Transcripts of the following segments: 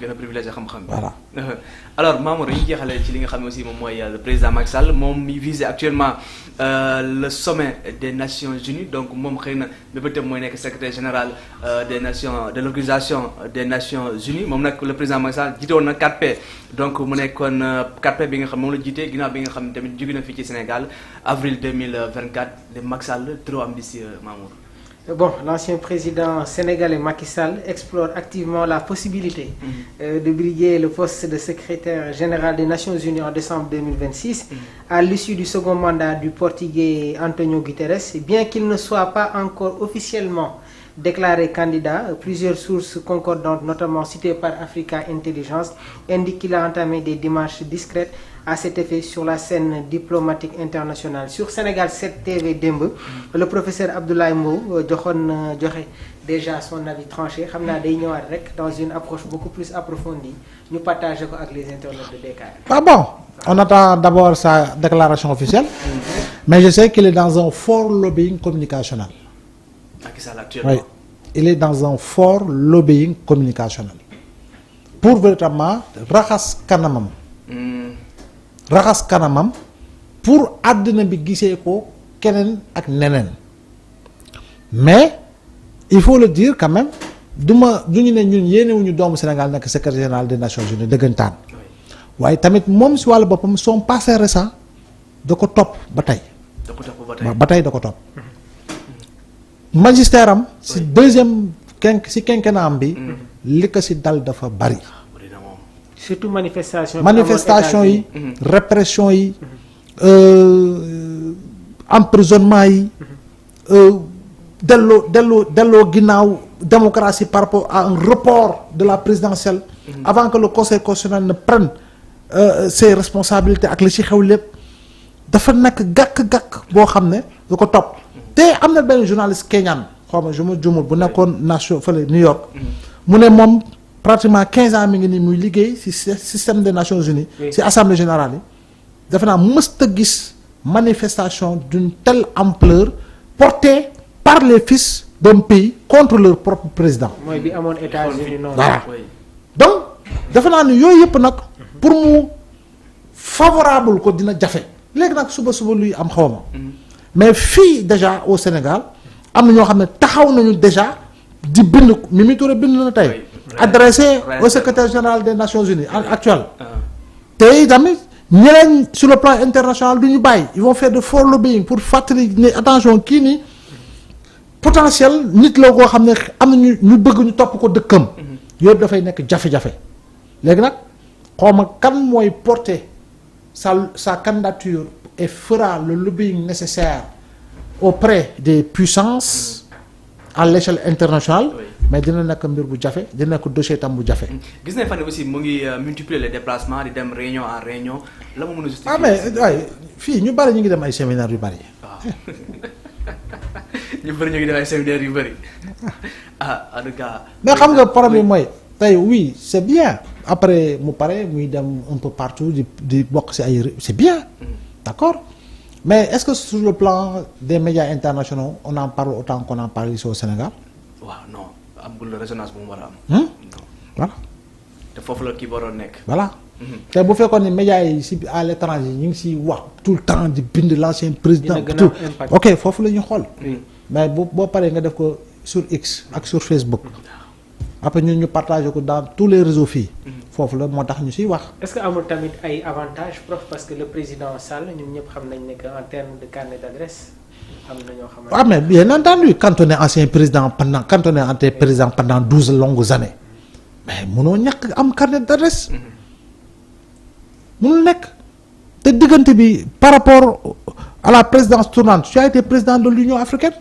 gën a privilégié xam-xam. Voilà. Alors Mamour dañuy jeexale ci li nga xam ne aussi moom mooy le président Macky Sall moom mi visé actuellement le sommet des Nations Unies donc moom xëy na bépp mooy nekk secrétaire général des nations de l'organisation des Nations Unies moom nag le président Macky Sall jiite woon na 4P donc mu nekkoon 4P bi nga xam moom la jiite ginnaaw bi nga xam ne tamit jóge na fii ci Sénégal avril 2024 de Macky Sall trop ambitieux Mamour. Bon, l'ancien président sénégalais Macky Sall explore activement la possibilité de briguer le poste de secrétaire général des Nations Unies en décembre 2026 à l'issue du second mandat du Portugais António Guterres. Bien qu'il ne soit pas encore officiellement déclaré candidat, plusieurs sources concordantes, notamment citées par Africa Intelligence, indiquent qu'il a entamé des démarches discrètes à cet effet sur la scène diplomatique internationale. Sur Sénégal 7 TV démb, le professeur Abdoulaye Mbow joxe déjà son avis tranché xam naa day ñëwaat rek dans une approche beaucoup plus approfondie ñu partager ko ak les internautes de DKR. Ah bon, on attend d'abord sa déclaration officielle, mais je sais qu'il est dans un fort lobbying communicationnel. Macky Sall actuellement. Oui, il est dans un fort lobbying communicationnel pour véritablement raxas kanamam. raxas kanamam pour àddina bi gisee ko keneen ak neneen mais il faut le dire quand même du ñu ne ñun yéenewuñu doomu Sénégal nekk secrétaire général des Nations Unies dëggantaan waaye tamit moom si wàllu boppam son passé récent da ko topp ba tey. ba tey da ko topp. magistère am si deuxième quinquennat bi li ko si dal dafa bari. surtout manifestation yi répression yi emprisonnement yi delloo ginnaaw démocratie par rapport à un report de la présidentielle avant que le conseil constitutionnel ne prenne ses responsabilités ak li ci xew lépp dafa nekk gàkk-gàkk boo xam ne da ko topp te am na benn journaliste kenyan xaw ma je me jumul bu nekkoon nation fële New York mu ne moom pratiquement 15 ans mi ngi nii muy liggéey ci système des Nations Unies ci assemblée générale yi defe naa mësta gis manifestation d'une telle ampleur portée par les fils d'un pays contre leur propre président. mooy bi amoon États-Unis noonu. Voilà donc defe naa ni yooyu yëpp nag pour mu favorable ko dina jafe léegi nag suba luy am xaw ma mais fii déjà au Sénégal am na ñoo xam ne taxaw nañu déjà di bind Mimi Touré bind na tey. adressé au secrétaire général des Nations Unies actuel te tamit ñeneen sur le plan international du ñu bàyyi ils vont faire de fort lobbying pour fàttali ne attention kii nii potentiel nit la koo xam ne am na ñu bëgg ñu topp ko dëkkam yooyu dafay nekk jafe-jafe léegi nag xawma kan mooy porter sa candidature et fera le lobbying nécessaire auprès des puissances à l'échelle internationale mais dina nekk mbir bu jafe dina nekk dossier tam bu jafe. gis nañ fan aussi mu ngi multiplier les déplacements di dem réunion en réunion la mu mën a justifier. mais waaye fii ñu bari ñu ngi dem ay séminaires yu bari. waaw ñu bari ñu ngi dem ay séminaires yu bari en tout cas. mais xam nga problème mooy tey oui c'est bien après mu pare muy dem un peu partout di bokk ci ay c'est bien d'accord mais est-ce que sur le plan des médias internationaux on en parle autant qu'on en parle ici au Sénégal. waaw non amul résonance bu mu war a am. non voilà. te foofu la kii waroon nekk. voilà. te bu fekkoon ne médias yi ci à l'étranger ñu ngi ci wax tout le temps di bind l'ancien président. tout ok foofu la ñu xool. mais boo paree nga def ko sur X ak sur Facebook. après ñun ñu partagé ko dans tous les réseaux fii. foofu la moo tax ñu ciy wax. est-ce que amul tamit ay avantages prof parce que le président Sall ñun ñëpp xam nañ ne que en termes de carnet d'adresse am na ñoo xamante. ah mais bien entendu quand on est ancien président quand on est ancien président pendant 12 longues années mais mënoo ñàkk am carnet d'adresse. mënul nekk te diggante bi par rapport à la présidence tournante tu as été président de l'Union africaine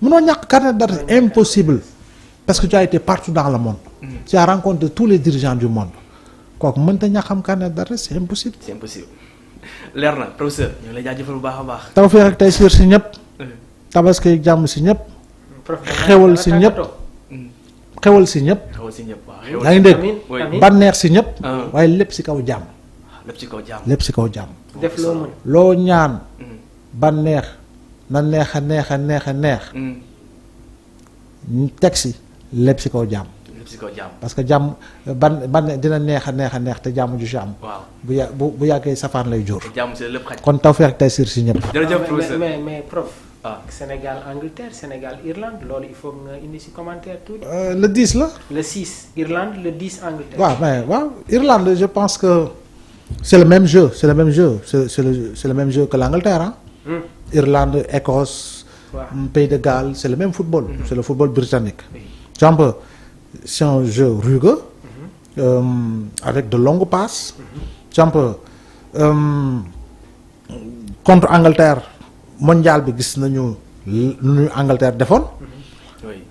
mënoo ñàkk carnet d'adresse impossible. parce que tu as été partout dans le monde. Tu as rencontré tous les dirigeants du monde. kooku mënta ñàkk xam carnet d'adresse c'est impossible. c'est impossible leer na professeur ñu ngi lay jaajëfal bu baax a baax. tawfeex ak taysiir si ñëpp. tabaski jàmm si ñëpp. xewal si ñëpp. xewal si ñëpp. xewal si ñëpp waaw. yaa ngi dégg bànneex si ñëpp. waaye lépp si kaw jàmm. lépp si kaw jàmm. lépp si kaw jàmm. def loo mën. loo ñaan. bànneex na neex a neex a neex a neex. ñu teg si lépp si kaw jàmm. ci kaw jàmm. parce que jàmm ban dina neex a neex te jàmm ju si am. waaw bu yàggee safaan lay jur. jàmm si lépp xaj. kon tawfeex tey sir si ñëpp. jërëjëf professeur mais prof. ah Sénégal Angleterre Sénégal Irlande loolu il faut nga indi ci commentaire tuuti. Le 10 la. le 6 Irlande le 10 Angleterre. waaw Irlande je pense que c'est le même jeu c'est le même jeu que l'Angleterre hein. Irlande Écosse. Pays de Galles c'est le même football. C'est le football britannique. Tu vois, c'est un jeu rugueux. Avec de longues passes. Tu vois, contre Angleterre. Mondial bi gis nañu nu Angleterre defoon.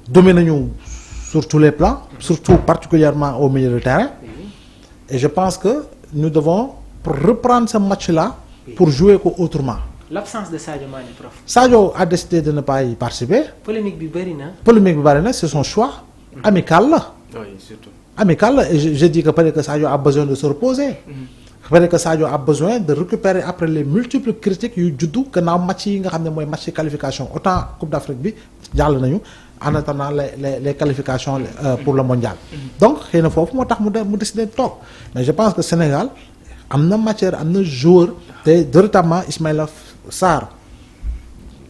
dominé nañu sur tous les plans. surtout particulièrement au milieu de terrain. Et je pense que nous devons reprendre ce match-là. pour jouer ko autrement. L'absence de Sadio Mané, prof. Sadio a décidé de ne pas y participer. Polémique bi bari na. C'est son choix. Amical là. Oui, surtout. Amical là. Et je dis que peut-être que Sadio a besoin de se reposer. Peut-être que Sadio a besoin de récupérer après les multiples critiques yu juddu gannaaw match yi nga xam ne mooy match de qualification autant Coupe d'Afrique bi jàll nañu en attendant les qualifications pour le mondial. Donc xëy na foofu moo tax mu décidé toog mais je pense que Sénégal am na matière am na joueur te véritablement Ismaïla Sarr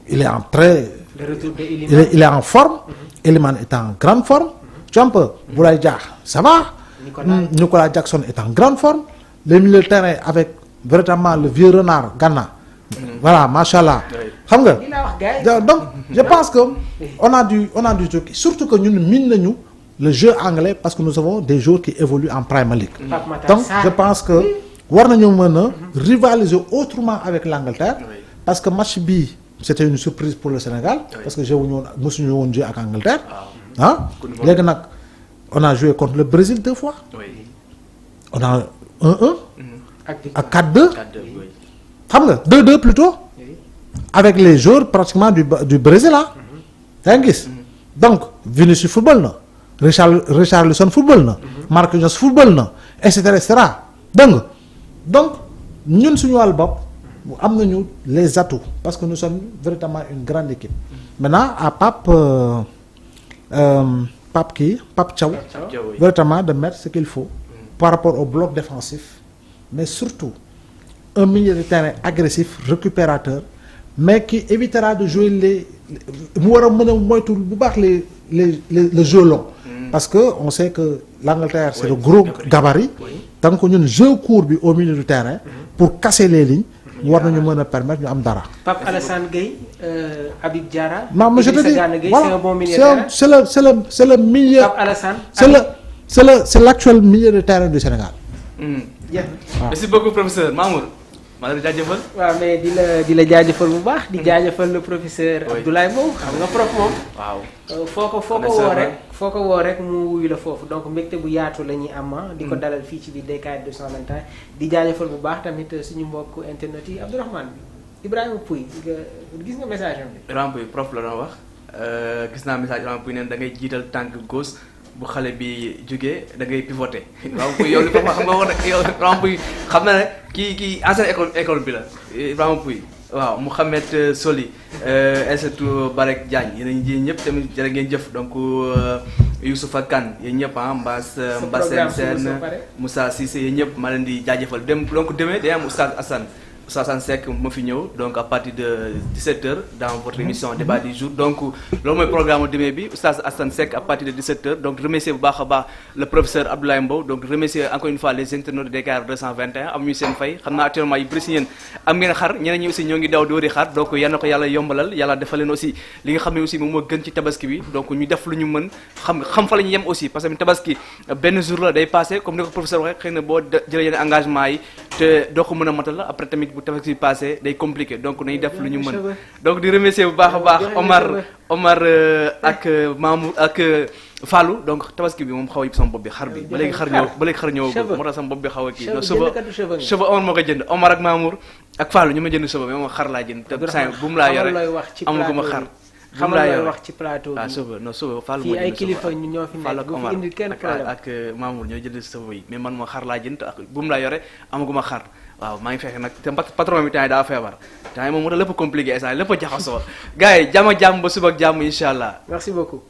il est en très. Il est en forme. Elimane est en grande forme. Tu vois un peu Boulaye Dia ça va. Nicolas Jackson est en grande forme. Les milieux de terrain avec véritablement le vieux renard Gana. Voilà, machallah. Xam nga. Donc, je pense que on a du truc. Surtout que nous minons le jeu anglais parce que nous avons des joueurs qui évoluent en Premier League. Donc, je pense que war nañu mën rivaliser autrement avec l'Angleterre parce que match bi c'était une surprise pour le Sénégal parce que mësuñu woon jouer ak Angleterre. Ah. Léegi nag on a joué contre le Brésil 2 fois. On a 1-1 à 4-2 xam nga 2-2 plutôt avec les joueurs pratiquement du Brésil là yaa ngi gis donc Vinicius football na Richarlison football na Marquinhos football na et cetera donc ñun suñu wàllu bopp am nañu les atouts parce que nous sommes véritablement une grande équipe maintenant à Pape Thiaw véritablement de mettre ce qu'il faut par rapport au bloc défensif mais surtout un milieu de terrain agressif récupérateur mais qui évitera de jouer mu war a mën a moytu bu baax le jeu long parce que on sait que l'Angleterre c'est de gros gabarit donc ñun jeu court bi au milieu du terrain pour casser les lignes war nañu mën a permettre ñu am dara. Pape Alassane Gueye Habib Diarra. mais je te dis voilà c'est un bon milieu de terrain. c'est le milieu. Pape Alassane. C'est l'actuel milieu de terrain du Sénégal. Merci beaucoup professeur Mamour. maa ngi jaajëfal. waaw mais di la jaajëfal bu baax. di jaajëfal le professeur Abdoulaye Mbow xam nga prof moom. waaw foo ko woo rek mu wuyu la foofu donc mbégte bu yaatu la ñuy am di ko dalal fii ci biir DKR 221 di jaajëfal bu baax tamit suñu mbokk internet yi Abdourahmane bi Ibrahima Pouy gis nga message am bi. Ibrahima Pouy prof la doon wax gis naa message Ibrahima Pouy neen da ngay jiital tànk gauche. bu xale bi jógee da ngay pivoter Ibrahima Pouy yow li xam nga woon yow Ibrahima Pouy xam na ne kii ancienne école bi la Ibrahima Pouy waaw Mouhamed Soli Aïssatou Barek Diagne yéen ñëpp tamit jërë ngeen jëf donc Youssoufa Kane yéen ñëpp Mbassène Sène Moussa Cissé yéen ñëpp maa leen di jaajëfal donc demee day am Oustaz Assane Seck ma fi ñëw donc à partir de 17h dans votre émission débat du jour donc loolu mooy programme demee bi Oustaz Assane Seck à partir de 17h donc remercier bu baax a baax le professeur Abdoulaye Mbow donc remercier encore une fois les internautes de DKR 221 am ñu seen fay xam naa actuellement yi bëri si yéen am ngeen xar ñeneen ñi aussi ñoo ngi daw di wëri xar donc yal na ko yàlla yombalal yàlla defal leen aussi li nga xam ne aussi moom moo gën ci tabaski bi donc ñu def lu ñu mën xam fa la ñu yem aussi parce que tabaski benn jour la day passé comme ni ko professeur waxee xëy na boo jëlee yenn engagement yi te doo ko mën a matal la après tamit tabaski passé day compliqué donc nañu def lu ñu mën donc di remercier bu baax a baax Omar ak Mamour ak Fallou donc tabaski bi moom xaw a yëpp sama bopp bi xar bi ba léegi xar ñëw moo tax sama bopp bi xaw a kii donc cheveux Omar moo ko jënd Omar ak Mamour ak Fallou ñu ma jënd cheveux mais moom xar laa jënd te saa bu mu laa yore amaguma xar bu mu laa yore wax ci plateau bi cheveux non cheveux Fallou moo jënd ay kilifa ñoo fi nekk bu fi indi kenn problème ak Mamour ñoo jënd cheveux yi mais man moo xar laa jënd ak bu mu laa yore amaguma xar waaw maa ngi fexe nag te patron bi temps yi daa feebar temps yi moom moo tax lépp compliqué instant lépp a jaxasoo gars yi jàmm ba suba ak jàmm incha allah. Merci beaucoup.